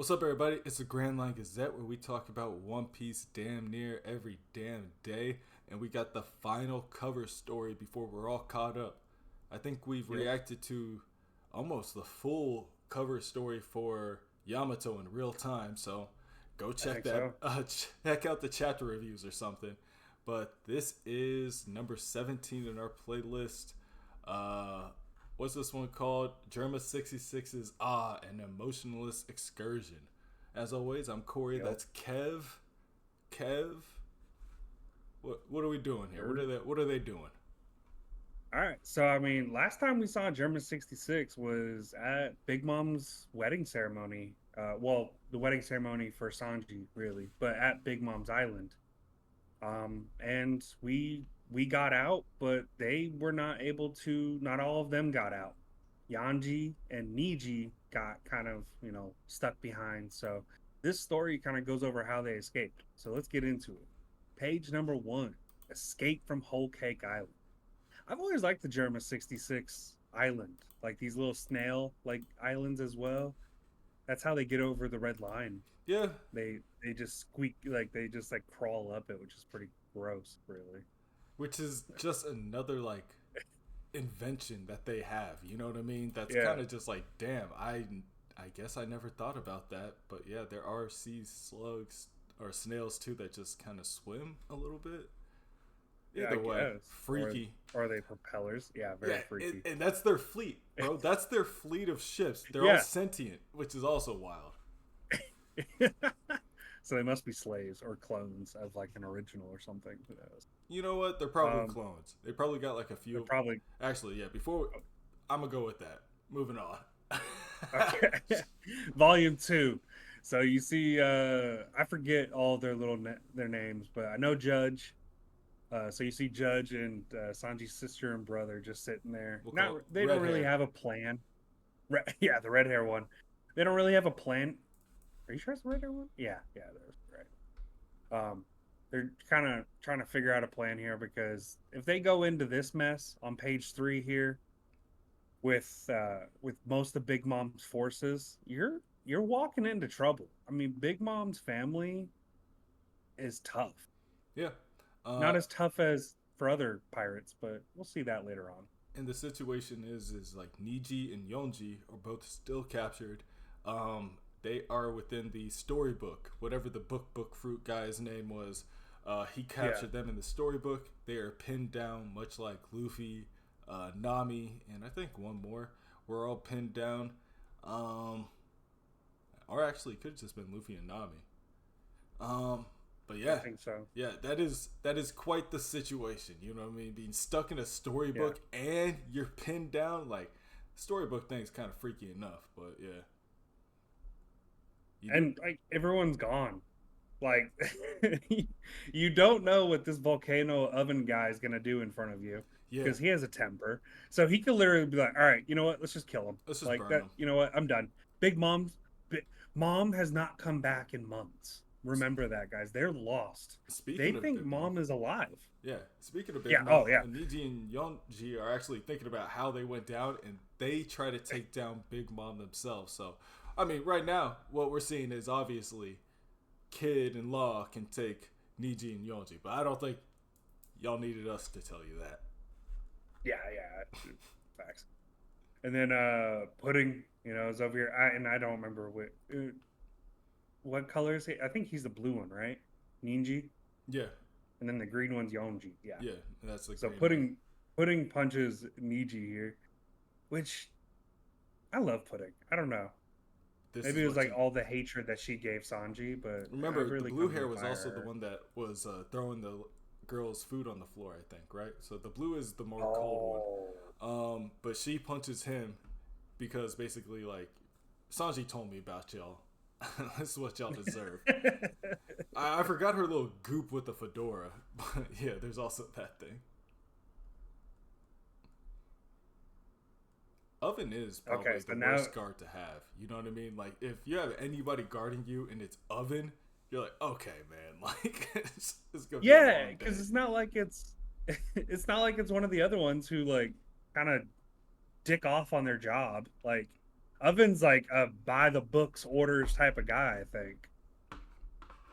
What's up, everybody? It's the Grand Line Gazette where we talk about One Piece damn near every damn day, and we got the final cover story before we're all caught up. I think we've Yep, reacted to almost the full cover story for Yamato in real time, so go I check think that. so. Check out the chapter reviews or something. But this is number 17 in our playlist. Uh, what's this one called? Germa 66's an Emotionless Excursion. As always, I'm Corey. Yep. That's Kev. Kev, what are we doing here? Sure. What are they doing? All right. So, I mean, last time we saw German 66 was at Big Mom's wedding ceremony. Well, the wedding ceremony for Sanji, really, but at Big Mom's Island. And we got out, but they were not able to. Not all of them got out. Yanji and Niji got kind of, stuck behind. So this story kind of goes over how they escaped. So let's get into it. Page number one: Escape from Whole Cake Island. I've always liked the Germa 66 island, like these little snail like islands as well. That's how they get over the red line. Yeah, They just squeak, like they just like crawl up it, which is pretty gross, really. which is just another like invention that they have. You know what I mean? That's Yeah, kind of just like, damn. I guess I never thought about that, but yeah, there are sea slugs or snails too that just kind of swim a little bit. yeah, I Either way, guess. freaky. Or are they propellers? Yeah, Yeah, very freaky. and that's their fleet, bro. That's their fleet of ships. They're all Yeah. sentient, which is also wild. So they must be slaves or clones of like an original or something. Who knows? You know what? They're probably Um, clones. They probably got like a they're few. probably Actually, yeah. I'm gonna go with that. Moving on. okay. Volume two. So you see, I forget all their their names, but I know Judge. So you see Judge and Sanji's sister and brother just sitting there. We'll call Not it they don't red really hair. have a plan. Yeah, the red hair one. They don't really have a plan. Are you sure it's the red hair one? Yeah, yeah, that's right. They're kind of trying to figure out a plan here because if they go into this mess on page three here with most of Big Mom's forces, you're walking into trouble. I mean, Big Mom's family is tough. Yeah. Not Uh, as tough as for other pirates, but we'll see that later on. and the situation is like Niji and Yonji are both still captured. They are within the storybook, whatever the book fruit guy's name was. He Yeah. captured them in the storybook. They are pinned down, much like Luffy, Nami, and I think one more. We're all pinned down. Um, or actually, it could have just been Luffy and Nami. Um, but I yeah, think so. yeah, that is quite the situation. You know what I mean? Being stuck in a Yeah. storybook and you're pinned down, like storybook thing's kind of freaky enough. But yeah, you do. And like everyone's gone. Like you don't know what this volcano oven guy is gonna do in front of you Yeah, because he has a temper. So he could literally be like, "All right, you know what? Let's just kill him." let's just Like burn that. them. You know what? I'm done. Big Mom's Big, Mom has not come back in months. Remember that, guys. They're lost. They Speaking of think Big Mom, Mom is alive. yeah, speaking of Big Yeah. Mom, Oh yeah. Niji and Yonji are actually thinking about how they went down, and they try to take down Big Mom themselves. So, I mean, right now, what we're seeing is obviously Kid and Law can take Niji and Yonji, but I don't think y'all needed us to tell you that. Yeah. Yeah. Facts. And then Pudding, is over here. I don't remember what color is he? I think he's the blue one, right? Ninji. Yeah, And then the green one's Yonji. Yeah. yeah, that's the So green one. Pudding punches Niji here, which I love Pudding. I don't know. This Maybe is it was what like you all the hatred that she gave Sanji, but I've remember. The really blue come to hair was admire also the her. one that was throwing the girl's food on the floor. I think, right? So the blue is the more cold one. Oh. But she punches him because basically, like, Sanji told me about y'all. This is what y'all deserve. I forgot her little goop with the fedora, but yeah, there's also that thing. Oven is Okay, probably the so now worst guard to have. You know what I mean? Like, if you have anybody guarding you and it's Oven, you're like, okay, man, like, it's gonna be a yeah, long because day. it's not like it's it's not like it's one of the other ones who like kind of dick off on their job. Like Oven's like a by the books orders type of guy, I think.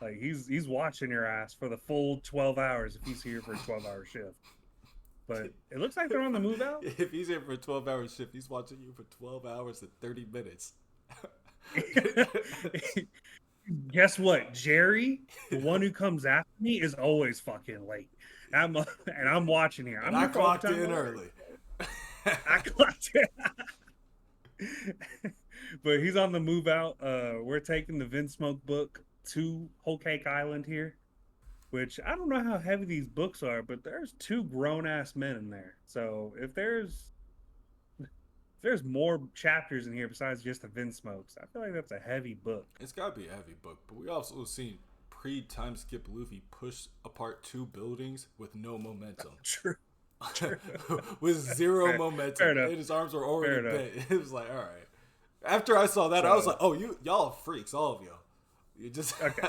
Like he's watching your ass for the full 12 hours if he's here for a 12-hour shift. But it looks like they're on the move out. If he's here for a 12-hour shift, he's watching you for 12 hours and 30 minutes. Guess what? Jerry, the one who comes after me, is always fucking late. And I'm watching here. And I'm I here for clocked overtime in already. early. I clocked it. But he's on the move out. We're taking the Vince Smoke book to Whole Cake Island here, which I don't know how heavy these books are, but there's two grown ass men in there. So if there's more chapters in here besides just the Vince Smokes, I feel like that's a heavy book. It's got to be a heavy book, but we also seen pre-time skip Luffy push apart two buildings with no momentum. True. With zero Fair momentum. enough. And his arms were already Fair bent. It was like, all right. After I saw that, I was like, oh, y'all freaks, all of y'all. You just Okay.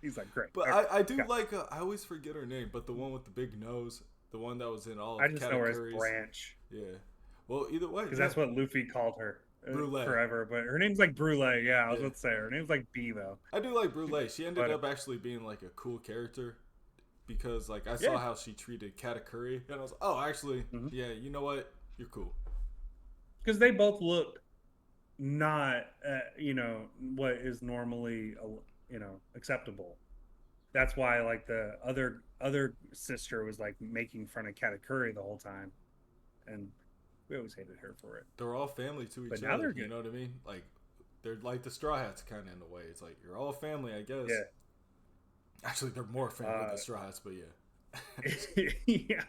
He's like, great. But Okay. I do like I always forget her name, but the one with the big nose, the one that was in all I of just know her as categories. Branch. Yeah. Well, either way, Because that's what Luffy called her Brulee. forever. But her name's like Brulee. Yeah, I was Yeah. about to say her name's like B though. I do like Brulee. She ended But- up actually being like a cool character because like I saw how she treated Katakuri, and I was like, oh, actually, yeah, you know what, you're cool. Because they both look not, what is normally, acceptable. That's why like the other sister was like making fun of Katakuri the whole time, and we always hated her for it. They're all family to But each now other. they're You good. know what I mean? Like they're like the Straw Hats kind of in a way. It's like you're all family, I guess. Yeah. Actually, they're more family than Straw Hats, but yeah. Yeah.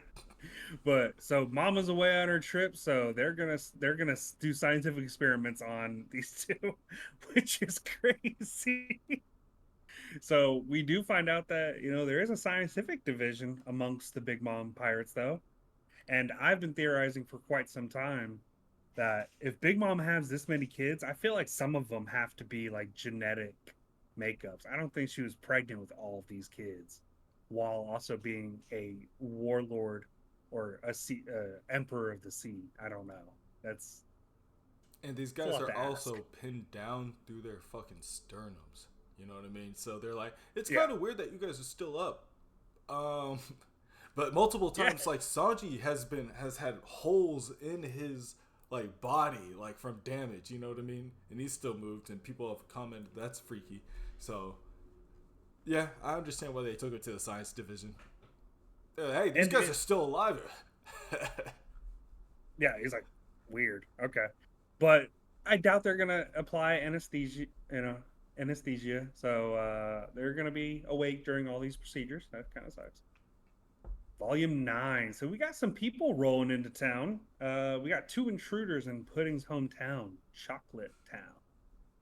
But so Mama's away on her trip, so they're gonna do scientific experiments on these two, which is crazy. So we do find out that there is a scientific division amongst the Big Mom pirates, though, and I've been theorizing for quite some time that if Big Mom has this many kids, I feel like some of them have to be like genetic makeups. I don't think she was pregnant with all of these kids while also being a warlord or a emperor of the sea. I don't know. And these guys are also pinned down through their fucking sternums. You know what I mean? So they're like, it's kind of weird that you guys are still up. But multiple times, like Sanji has had holes in his like body, like from damage. You know what I mean? And he's still moved, and people have commented that's freaky. So yeah, I understand why they took it to the science division. Hey, these guys are still alive. Yeah, he's like, weird. Okay. But I doubt they're going to apply anesthesia, So they're going to be awake during all these procedures. That kind of sucks. Volume 9. So we got some people rolling into town. We got two intruders in Pudding's hometown, Chocolate Town.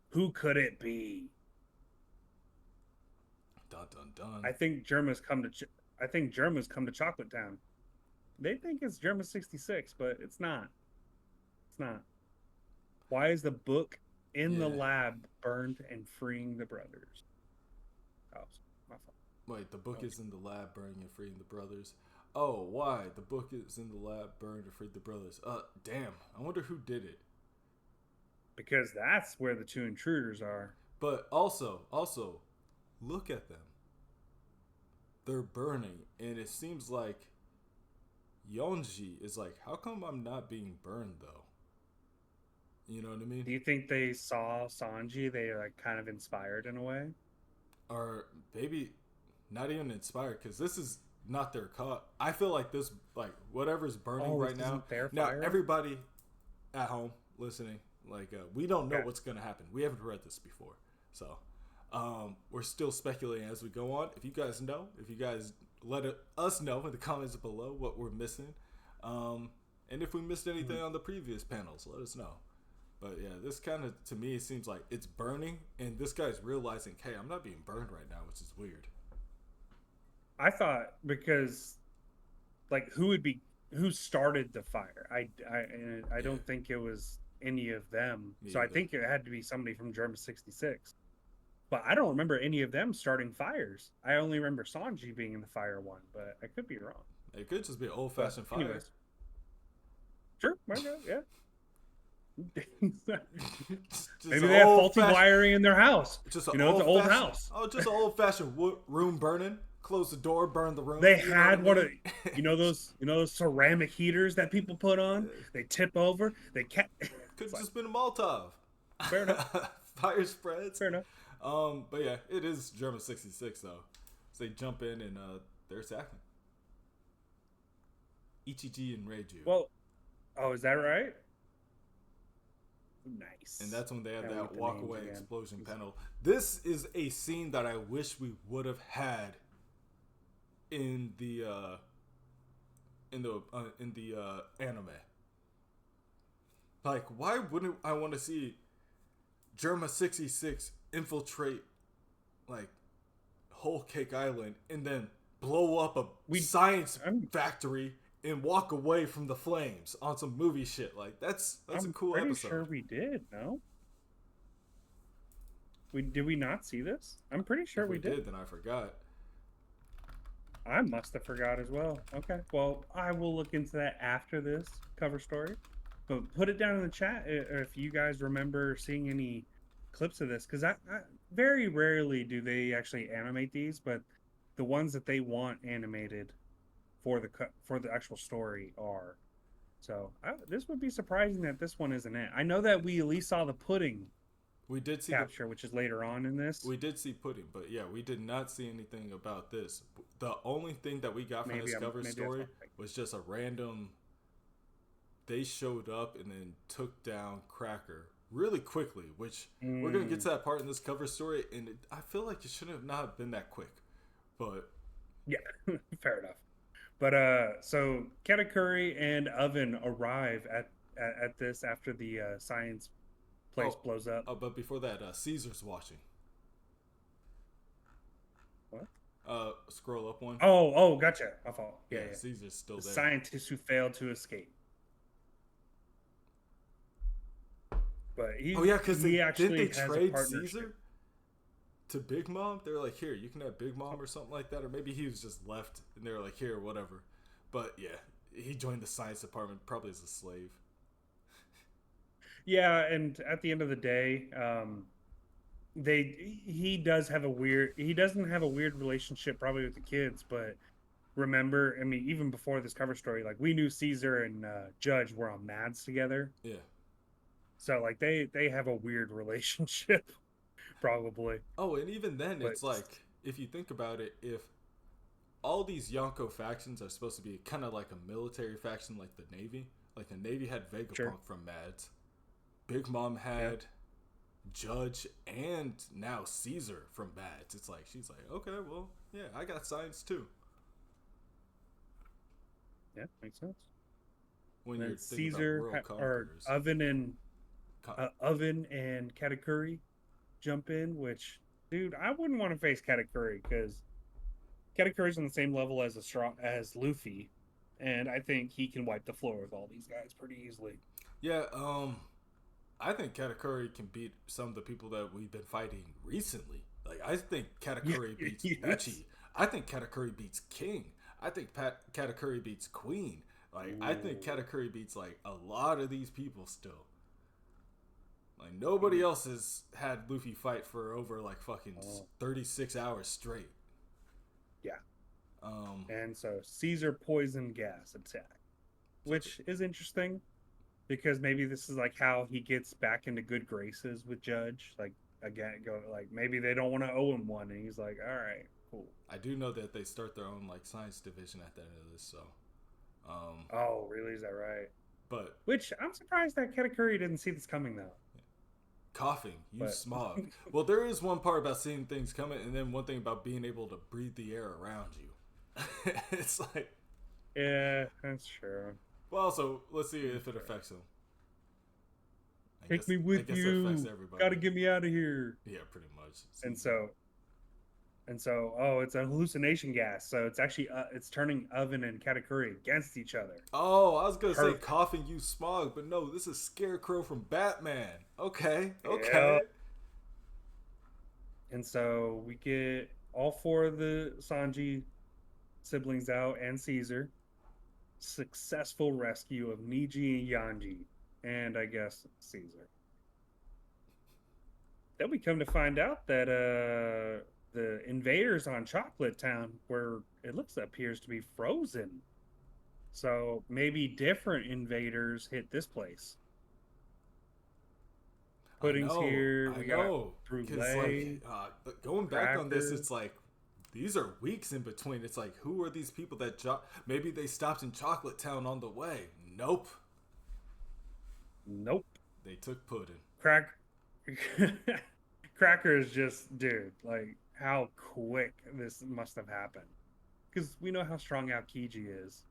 Who could it be? Dun dun dun. I think Germa's come to Chocolate Town. They think it's Germa 66, but it's not. It's not. Why is the book in the lab burned and freeing the brothers? Oh, my fault. Wait, the book is in the lab burning and freeing the brothers. Oh, why? The book is in the lab burned and freed the brothers. Damn. I wonder who did it. Because that's where the two intruders are. But also, look at them. They're burning, and it seems like Yonji is like, how come I'm not being burned though? You know what I mean? Do you think they saw Sanji? They like kind of inspired in a way, or maybe not even inspired, because this is not their cause. I feel like this, like whatever's burning right now. Now everybody at home listening, like we don't know what's gonna happen. We haven't read this before, so we're still speculating as we go on. If you guys know, let us know in the comments below what we're missing, and if we missed anything on the previous panels, let us know. But yeah, this kind of, to me, it seems like it's burning, and this guy's realizing, hey, I'm not being burned right now, which is weird. I thought because, like, who started the fire? I don't think it was any of them. So I think it had to be somebody from Germa 66. But I don't remember any of them starting fires. I only remember Sanji being in the fire one, but I could be wrong. It could just be an old-fashioned fire. Sure, yeah. Just Maybe an they have old faulty fashioned, wiring in their house. just an You know, it's an old old fashioned, house. oh, just an old fashioned room burning. Close the door, burn the room. They You know what I had mean? you know those ceramic heaters that people put on. They tip over. They can't. Could It's have like just been a Molotov. fair enough. Fire spreads. Fair enough. But yeah, it is Germa 66 though. So they jump in and they're attacking Ichiji and Reiju. Well, oh, is that right? And Nice. that's when they have Now we that get the walk names away again. explosion panel. This is a scene that I wish we would have had in the anime. Like, why wouldn't I want to see Germa 66 infiltrate like Whole Cake Island and then blow up a We, science I'm, factory and walk away from the flames on some movie shit? Like that's a I'm cool pretty episode. sure we did. No, did we not see this? I'm pretty sure If we we did. did, then I forgot. I must have forgot as well. Okay, well, I will look into that after this cover story. But put it down in the chat if you guys remember seeing any clips of this, because I very rarely do they actually animate these, but the ones that they want animated for for the actual story are. So this would be surprising that this one isn't it. I know that we at least saw the pudding We did see the capture, which is later on in this. we did see pudding, but yeah, we did not see anything about this. The only thing that we got from this cover story was just a random. They showed up and then took down Cracker really quickly, which we're gonna get to that part in this cover story, and I feel like it should have not been that quick, but Yeah, fair enough. But so Katakuri and Oven arrive at this after the science place oh, blows up. but before that, Caesar's watching. What? Scroll up one. Oh, gotcha. I fall. Yeah, Yeah, yeah. Caesar's still The there. scientist who failed to escape. But Oh yeah, because he didn't actually they has a trade partnership. Caesar to Big Mom? They were like, here, you can have Big Mom or something like that, or maybe he was just left and they were like, here, whatever. But yeah, he joined the science department probably as a slave. Yeah, and at the end of the day, he doesn't have a weird relationship probably with the kids, but remember, I mean, even before this cover story, like we knew Caesar and Judge were on Mads together, Yeah. so like they have a weird relationship probably. Oh, and even then, But it's like if you think about it, if all these Yonko factions are supposed to be kind of like a military faction, like the Navy. Like the Navy had Vegapunk sure, from Mads. Big Mom had Judge and now Caesar from Mads. It's like she's like, okay, well, yeah, I got science too. yeah, makes sense. When And you're then thinking about Caesar world or conquerors, Oven and Katakuri jump in, which dude, I wouldn't want to face Katakuri because Katakuri's on the same level as Luffy, and I think he can wipe the floor with all these guys pretty easily. yeah, I think Katakuri can beat some of the people that we've been fighting recently. Like I think Katakuri beats Yes. Uchi. I think Katakuri beats King. I think Katakuri beats Queen. Like I think Katakuri beats like a lot of these people still. Like nobody else has had Luffy fight for over like fucking 36 hours straight. Yeah. And so Caesar poison gas attack, which is interesting because maybe this is like how he gets back into good graces with Judge. Like again, go like maybe they don't want to owe him one, and he's like, all right, cool. I do know that they start their own like science division at the end of this, so. Oh, really? Is that right? But Which I'm surprised that Katakuri didn't see this coming though. coughing, smog. Well, there is one part about seeing things coming, and then one thing about being able to breathe the air around you. It's like, yeah, that's true. well, also let's see if it affects him. Take me with It you. affects everybody. Gotta get me out of here. Yeah, pretty much. And so, oh, it's a hallucination gas. So it's actually it's turning Oven and Katakuri against each other. Oh, I was gonna say coughing, smog, but no, this is Scarecrow from Batman. Okay. Yeah. And so we get all four of the Sanji siblings out and Caesar. Successful rescue of Niji and Yanji. and I guess Caesar. Then we come to find out that the invaders on Chocolate Town, where it looks appears to be frozen. So maybe different invaders hit this place. Pudding's here. I We got know, because like brulee, going back on this, cracker. it's like these are weeks in between. It's like who are these people that maybe they stopped in Chocolate Town on the way? Nope, Nope. they took pudding. Crack. Cracker is just, dude, like how quick this must have happened. Because we know how strong Aokiji is.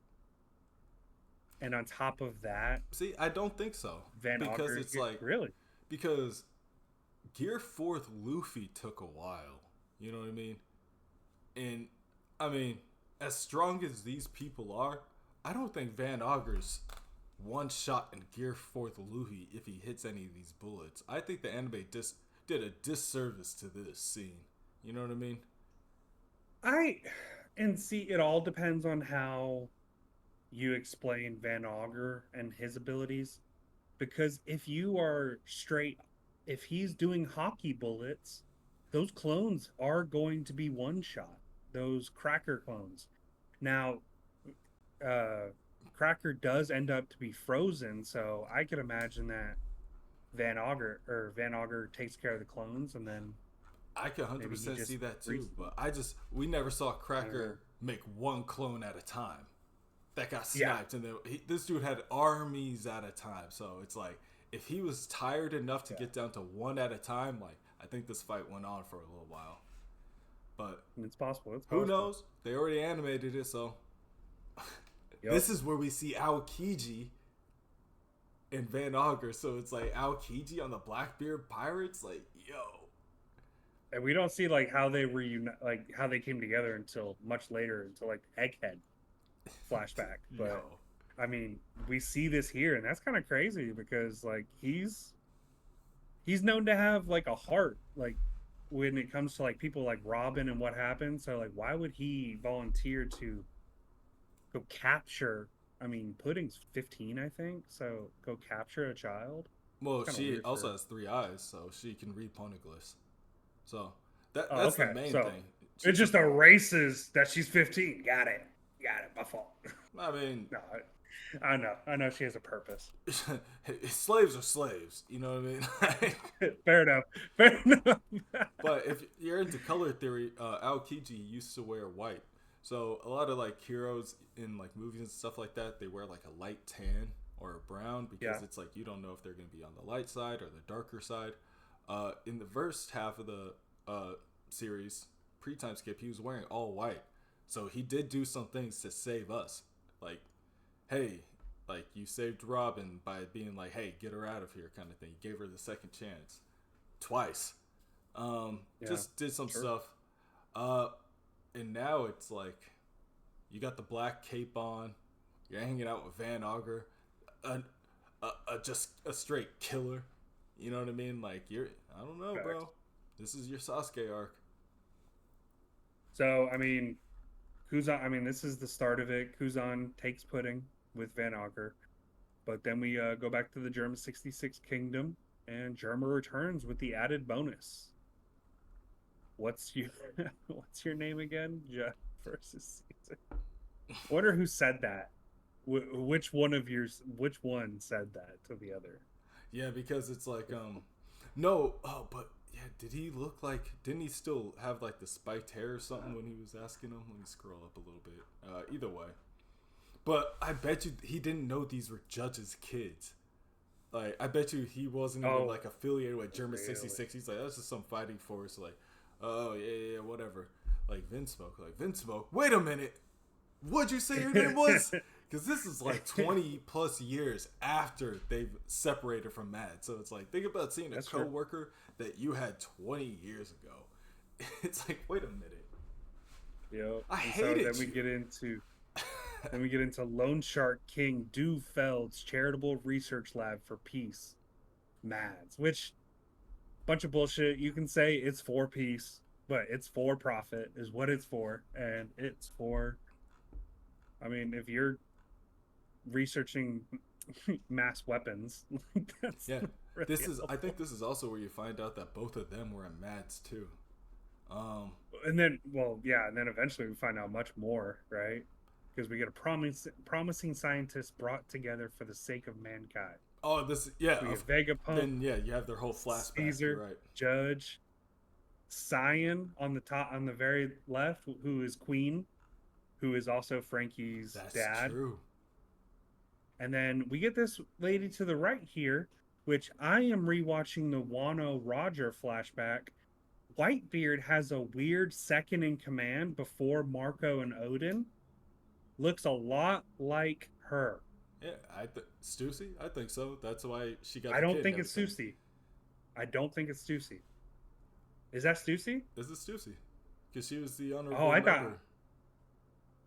And on top of that, See, I don't think so Van because Auger, it's like really? because Gear Fourth Luffy took a while. You know what I mean? And I mean, as strong as these people are, I don't think Van Auger's one shot in Gear Fourth Luffy if he hits any of these bullets. I think the anime did a disservice to this scene. You know what I mean? I and see it all depends on how you explain Van Auger and his abilities. Because if you are straight, if he's doing hockey bullets, those clones are going to be one shot. Those cracker clones. Now, uh, Cracker does end up to be frozen, so I could imagine that Van Auger takes care of the clones, and then I can maybe he 100% see just that too, freezes them. but we never saw I don't know. Cracker make one clone at a time. That got Yeah, sniped, and then this dude had armies at a time. So it's like if he was tired enough to yeah, get down to one at a time, like I think this fight went on for a little while. But it's possible. It's who possible. knows? They already animated it, so Yep. this is where we see Aokiji and Van Auger. So it's like Aokiji on the Blackbeard Pirates, like yo, And we don't see like how they reunite, like how they came together until much later, until like Egghead flashback. But yo. I mean, we see this here, and that's kind of crazy because like he's known to have like a heart, like when it comes to like people like Robin and what happened. So like, why would he volunteer to go capture? I mean, Pudding's 15, I think. So go capture a child. Well, Kind of she weird also for. has three eyes, so she can read poneglyphs. So Oh, that's the okay. main So thing. it just erases that she's 15. Got it. Got it. My fault. I mean, No, I know. I know she has a purpose. slaves are slaves. You know what I mean? Fair enough. Fair enough. But if you're into color theory, Aokiji used to wear white. So a lot of like heroes in like movies and stuff like that, they wear like a light tan or a brown because Yeah. it's like you don't know if they're going to be on the light side or the darker side. In the first half of the series, pre-time skip, he was wearing all white. So he did do some things to save us. Like, hey, like you saved Robin by being like, hey, get her out of here, kind of thing. You gave her the second chance twice. Yeah. Just did some Sure. stuff. Uh, and now it's like you got the black cape on. You're hanging out with Van Auger, a, just a straight killer. You know what I mean? Like you're, I don't know, Facts. bro. This is your Sasuke arc. So I mean, Kuzan. I mean, this is the start of it. Kuzan takes Pudding with Van Auger, but then we go back to the Germa 66 Kingdom, and Germa returns with the added bonus. What's your What's your name again? Jeff versus Caesar. I wonder who said that. Which one of yours? Which one said that to the other? Yeah, because it's like no, oh, but yeah, did he look like? Didn't he still have like the spiked hair or something when he was asking him? Let me scroll up a little bit. Either way, but I bet you he didn't know these were Judge's kids. Like, I bet you he wasn't even Oh, like affiliated with German really? 66. He's like, that's just some fighting force. Like, oh yeah, whatever. Like Vince Smoke. Like Vince Smoke. Wait a minute. What'd you say your name was? Because this is like 20 plus years after they've separated from Mad. So it's like, think about seeing a That's true. coworker that you had 20 years ago. It's like, wait a minute. Yep. I And so hated you. then we get into Loan Shark King Feld's charitable research lab for peace, MADS, which bunch of bullshit. You can say it's for peace, but it's for profit is what it's for, and it's for. I mean, if you're researching mass weapons. That's Yeah, really I helpful. think this is also where you find out that both of them were in Mads too. Um, And then, well, yeah, and then eventually we find out much more, right? Because we get a promising scientist brought together for the sake of mankind. oh, this yeah. We get Vegapunk, Then yeah, you have their whole flashback. You're Caesar, right. Judge, Cyan on the top, on the very left, who is Queen, who is also Frankie's That's dad. true. And then we get this lady to the right here, which I am rewatching the Wano Roger flashback. Whitebeard has a weird second in command before Marco and Odin. Looks a lot like her. Yeah, Stussy. I think so. That's why she got I the don't kid and think it's everything. Susie. I don't think it's Stussy. Is that Stussy? This is Stussy because she was the Oh, honorable I thought. member.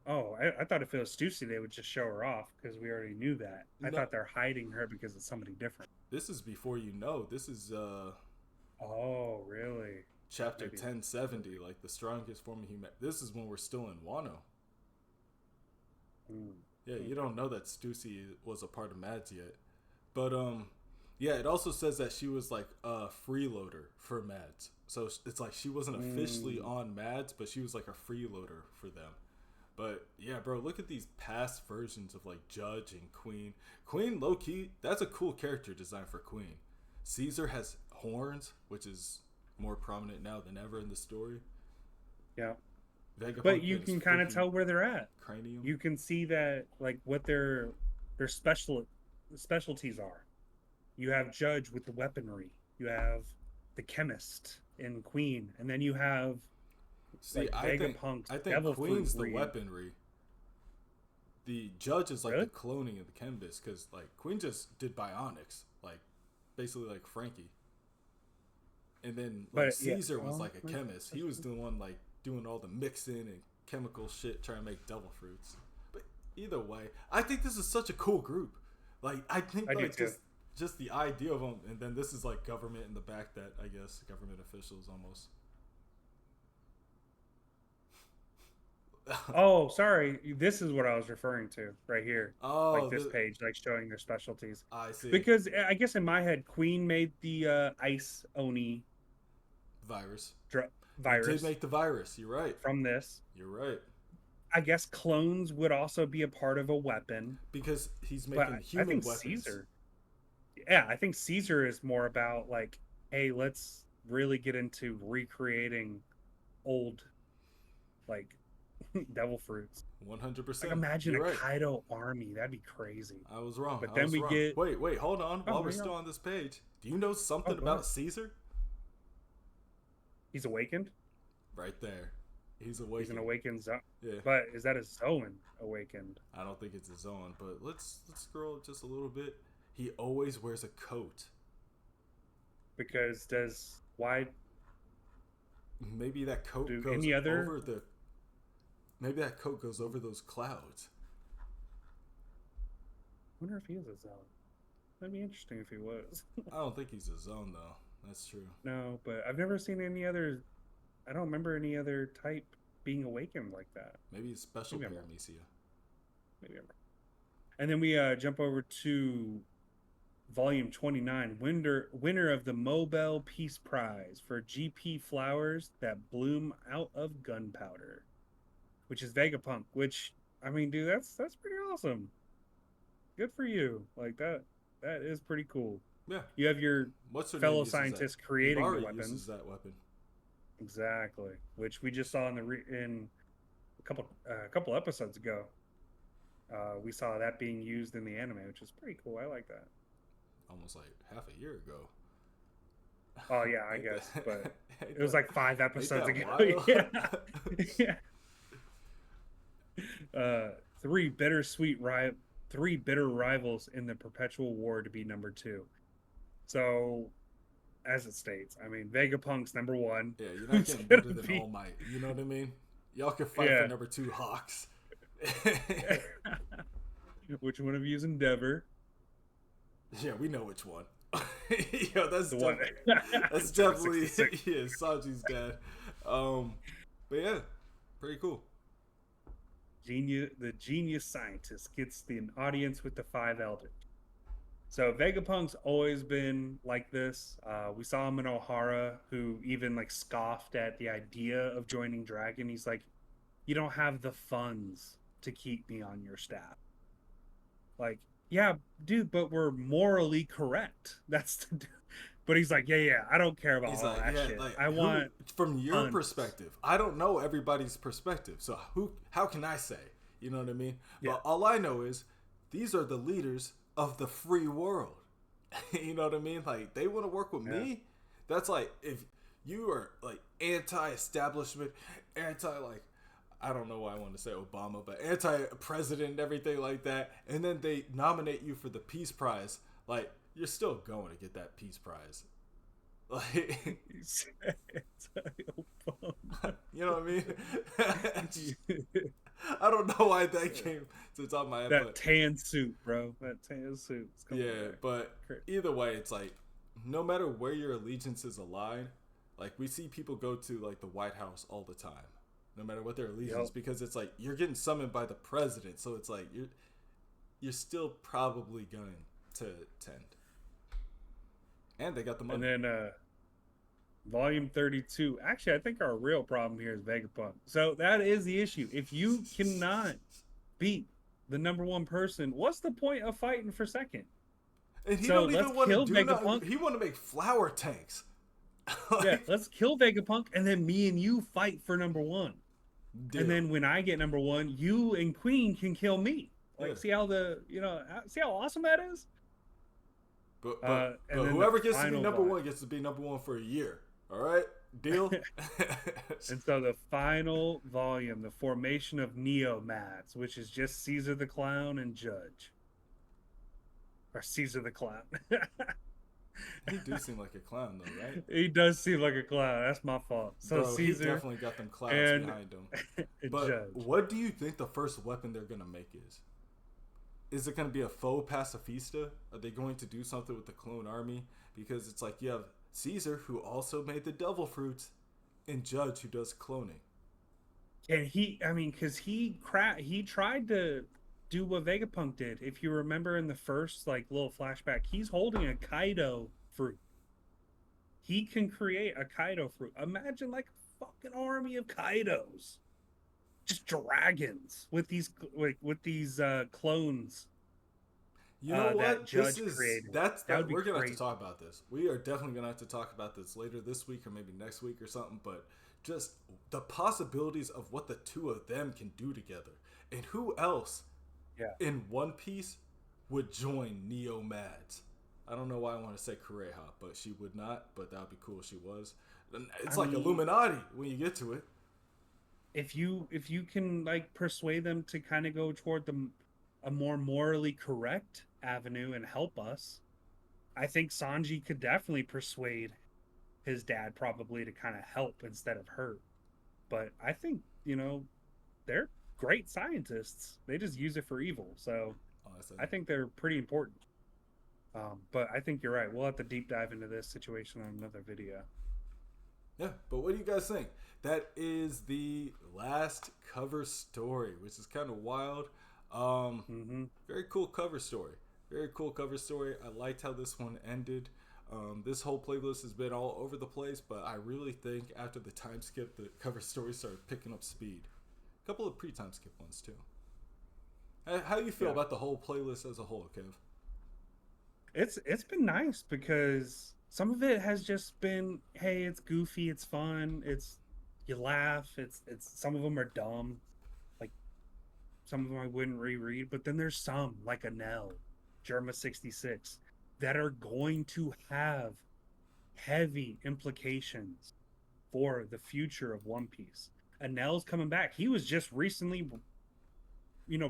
Oh, I thought if it was Stussy, they would just show her off because we already knew that. I No, thought they're hiding her because it's somebody different. this is before you know. This is Oh, really? chapter Maybe. 1070, like the strongest form of human. This is when we're still in Wano. Mm, Yeah, you okay. don't know that Stussy was a part of Mads yet. But yeah, it also says that she was like a freeloader for Mads. So it's like she wasn't officially Mm, on Mads, but she was like a freeloader for them. But yeah, bro, look at these past versions of like Judge and Queen. Queen, low key, that's a cool character design for Queen. Caesar has horns, which is more prominent now than ever in the story. yeah. But Vegapunk you gets can kind of freaking tell where they're at. cranium. You can see that like what their specialties are. You have Judge with the weaponry. You have the chemist in Queen, and then you have See, like Vegapunk's I think devil fruit Queen's the read. weaponry. The Judge is like the Really? cloning of the Chemist, because like Queen just did bionics, like basically like Frankie. And then like But yeah. Caesar was Oh, like a chemist. He was the one like doing all the mixing and chemical shit trying to make devil fruits. But either way, I think this is such a cool group. Like I think I do like too. just the idea of them, and then this is like government in the back that I guess government officials almost. Oh, sorry. This is what I was referring to right here. Like Oh, this page, like showing their specialties. I see. Because I guess in my head, Queen made the ice oni Virus. He did virus make the virus. You're right. from this. You're right. I guess clones would also be a part of a weapon, Because he's but making I human think weapons. Caesar. Yeah, I think Caesar is more about like, hey, let's really get into recreating old like devil fruits. Like 100%. imagine You're a right. Kaido army. That'd be crazy. I was wrong. But I then was we wrong. get Wait, hold on. oh, While we're hang on. still on this page, do you know Oh, something go ahead. about Caesar? He's awakened. Right there. He's He's an awakened. awakened Yeah. but is that a Zoan awakened? I don't think it's his own, but let's scroll just a little bit. He always wears a coat. Because does why Maybe that coat do goes any other over the maybe that coat goes over those clouds. I wonder if he is a Zoan. That'd be interesting if he was. I don't think he's his own though. That's true. No, but I've never seen any other. I don't remember any other type being awakened like that. Maybe it's special Maybe I'm wrong. paramecia. Maybe I'm wrong. And then we jump over to volume 29, winner of the Nobel Peace Prize for GP flowers that bloom out of gunpowder, which is Vegapunk. Which I mean, dude, that's pretty awesome. Good for you. Like that is pretty cool. Yeah. You have your What's her name fellow uses that? scientists creating the Hibari uses weapons. that weapon. Exactly, which we just saw in in a couple episodes ago. We saw that being used in the anime, which is pretty cool. I like that. Almost like half a year ago. Oh yeah, I ain't guess, that, but ain't it was that, like five ain't episodes that ago. wild? Yeah, yeah. Uh, three bittersweet three bitter rivals in the perpetual war to be number two. So, as it states, I mean, Vegapunk's number one. Yeah, you're not Who's getting gonna better than All be? Might. You know what I mean? Y'all can fight for Yeah. number two Hawks. Which one of you is Endeavor? Yeah, we know which one. Yo, The one. that's Germa definitely 66. yeah, Sanji's dad. But yeah, pretty cool. The genius scientist gets the audience with the five elders. So Vegapunk's always been like this. We saw him in O'Hara, who even like scoffed at the idea of joining Dragon. He's like, "You don't have the funds to keep me on your staff." Like, yeah, dude, but we're morally correct. That's the. But he's like, yeah, I don't care about He's all like, that yeah, shit. like I who want from your funds. perspective? I don't know everybody's perspective, so how can I say? You know what I mean? Yeah, But all I know is these are the leaders of the free world. You know what I mean? Like they want to work with yeah. me. That's like if you are like anti-establishment, anti like I don't know why I want to say Obama, but anti-president and everything like that, and then they nominate you for the Peace Prize. Like you're still going to get that Peace Prize. Like He's Obama. you know what I mean? I don't know why that came to the top of my head, That but tan suit, bro. That tan suit is coming yeah, back. but either way, it's like no matter where your allegiances align, like we see people go to like the White House all the time, no matter what their allegiance, Yep. because it's like you're getting summoned by the president, so it's like you're still probably going to attend, and they got the And money. then volume 32. Actually, I think our real problem here is Vegapunk. So that is the issue. If you cannot beat the number one person, what's the point of fighting for second? And he So don't let's even want to kill do nothing. Vegapunk. He want to make flower tanks. Yeah, Like let's kill Vegapunk, and then me and you fight for number one. And deal. then when I get number one, you and Queen can kill me. Yeah. Like, see how awesome that is. And But then the whoever gets to be final number volume. one gets to be number one for a year. All right, deal. And so the final volume, the formation of Neomads, which is just Caesar the Clown and Judge, or Caesar the Clown. He do seem like a clown though, right? He does seem like a clown. That's my fault. So Bro, he Caesar definitely got them clouds and behind him. But Judge. what do you think the first weapon they're gonna make is? Is it gonna be a faux pacifista? Are they going to do something with the clone army? Because it's like you have Caesar who also made the devil fruits, and Judge who does cloning. And he, I mean, because he tried to do what Vegapunk did. If you remember in the first like little flashback, he's holding a Kaido fruit. He can create a Kaido fruit. Imagine like a fucking army of Kaidos, just dragons with these clones You know that what? This Judge is created. that's That would that be we're gonna have to crazy. talk about this. We are definitely gonna have to talk about this later this week or maybe next week or something. But just the possibilities of what the two of them can do together, and who else Yeah. in One Piece would join Neo Mads. I don't know why I want to say Kureha, but she would not. But that would be cool if she was. It's I like mean, Illuminati when you get to it. if you can like persuade them to kind of go toward the a more morally correct avenue and help us, I think Sanji could definitely persuade his dad probably to kind of help instead of hurt. But I think, they're great scientists. They just use it for evil. So Honestly, I think they're pretty important. But I think you're right. We'll have to deep dive into this situation on another video. yeah. But what do you guys think? That is the last cover story, which is kind of wild. Mm-hmm. Very cool cover story. Very cool cover story. I liked how this one ended. This whole playlist has been all over the place, but I really think after the time skip, the cover story started picking up speed. A couple of pre-time skip ones too. How do you feel Yeah. about the whole playlist as a whole, Kev? It's been nice because some of it has just been, hey, it's goofy, it's fun, it's you laugh, it's some of them are dumb, like some of them I wouldn't reread, but then there's some like Anel, Germa 66 that are going to have heavy implications for the future of One Piece. Anel's coming back. He was just recently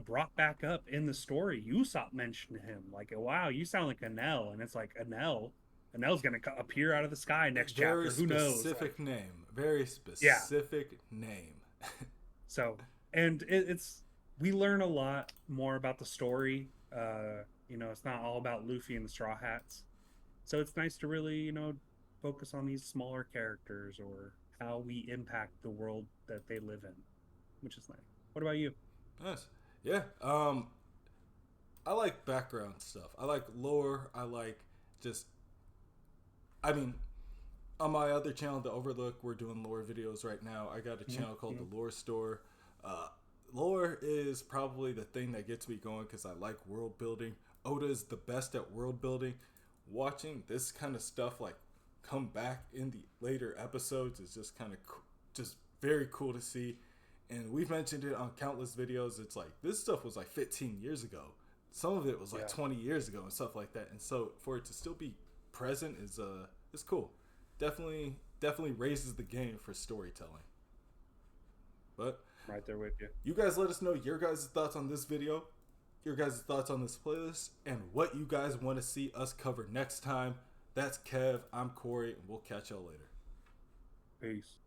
brought back up in the story. Usopp mentioned him, like, wow, you sound like Anel, and it's like Anel's gonna appear out of the sky next Very chapter. Who knows? Like, specific name. Very yeah. specific name. So, and it's we learn a lot more about the story. It's not all about Luffy and the Straw Hats. So it's nice to really, focus on these smaller characters or how we impact the world that they live in, which is nice. What about you? Nice. Yeah. I like background stuff. I like lore. I like just. I mean, on my other channel, The Overlook, we're doing lore videos right now. I got a channel called The Lore Store. Uh, Lore is probably the thing that gets me going because I like world building. Oda is the best at world building. Watching this kind of stuff like come back in the later episodes is just kind of just very cool to see. And we've mentioned it on countless videos. It's like this stuff was like 15 years ago. Some of it was like 20 years ago and stuff like that. And so for it to still be present is cool. Definitely raises the game for storytelling. But Right there with you. you guys let us know your guys' thoughts on this video, your guys' thoughts on this playlist, and what you guys want to see us cover next time. That's Kev, I'm Corey, and we'll catch y'all later. Peace.